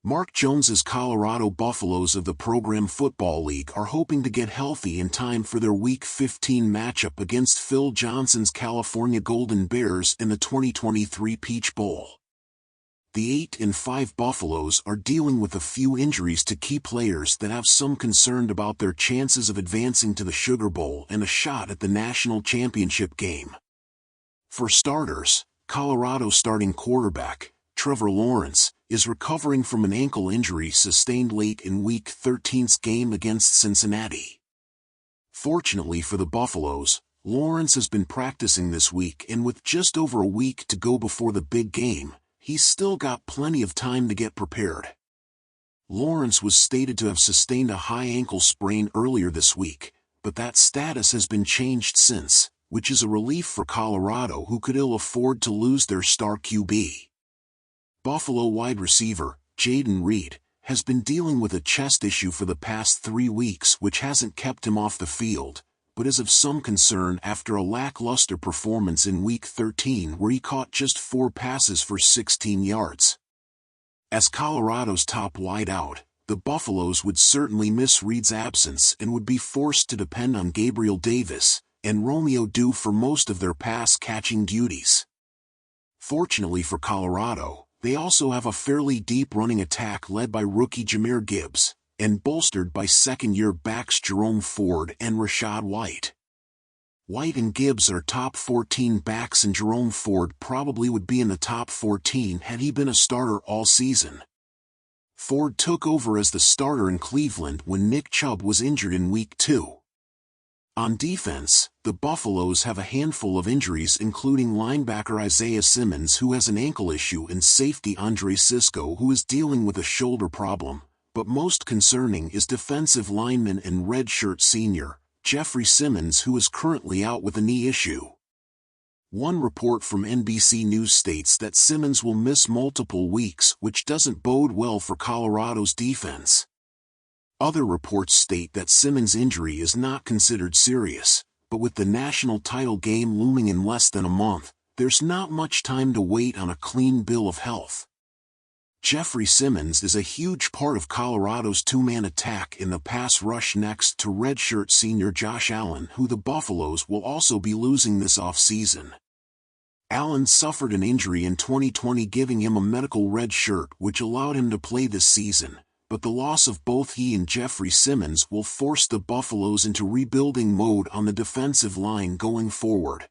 Mark Jones's Colorado Buffaloes of the Program Football League are hoping to get healthy in time for their Week 15 matchup against Phil Johnson's California Golden Bears in the 2023 Peach Bowl. The 8-5 Buffaloes are dealing with a few injuries to key players that have some concern about their chances of advancing to the Sugar Bowl and a shot at the national championship game. For starters, Colorado starting quarterback, Trevor Lawrence, is recovering from an ankle injury sustained late in Week 13's game against Cincinnati. Fortunately for the Buffaloes, Lawrence has been practicing this week, and with just over a week to go before the big game, he's still got plenty of time to get prepared. Lawrence was stated to have sustained a high ankle sprain earlier this week, but that status has been changed since, which is a relief for Colorado, who could ill afford to lose their star QB. Buffalo wide receiver, Jayden Reed, has been dealing with a chest issue for the past 3 weeks, which hasn't kept him off the field, but is of some concern after a lackluster performance in Week 13 where he caught just 4 passes for 16 yards. As Colorado's top wideout, the Buffaloes would certainly miss Reed's absence and would be forced to depend on Gabriel Davis and Romeo Dew for most of their pass-catching duties. Fortunately for Colorado, they also have a fairly deep running attack led by rookie Jahmyr Gibbs, and bolstered by second-year backs Jerome Ford and Rachaad White. White and Gibbs are top 14 backs, and Jerome Ford probably would be in the top 14 had he been a starter all season. Ford took over as the starter in Cleveland when Nick Chubb was injured in Week 2. On defense, the Buffaloes have a handful of injuries, including linebacker Isaiah Simmons, who has an ankle issue, and safety Andre Cisco, who is dealing with a shoulder problem, but most concerning is defensive lineman and redshirt senior, Jeffery Simmons, who is currently out with a knee issue. One report from NBC News states that Simmons will miss multiple weeks, which doesn't bode well for Colorado's defense. Other reports state that Simmons' injury is not considered serious, but with the national title game looming in less than a month, there's not much time to wait on a clean bill of health. Jeffery Simmons is a huge part of Colorado's two-man attack in the pass rush next to redshirt senior Josh Allen, who the Buffaloes will also be losing this offseason. Allen suffered an injury in 2020, giving him a medical red shirt which allowed him to play this season, but the loss of both he and Jeffery Simmons will force the Buffaloes into rebuilding mode on the defensive line going forward.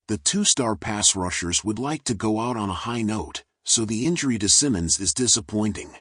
The two-star pass rushers would like to go out on a high note, so the injury to Simmons is disappointing.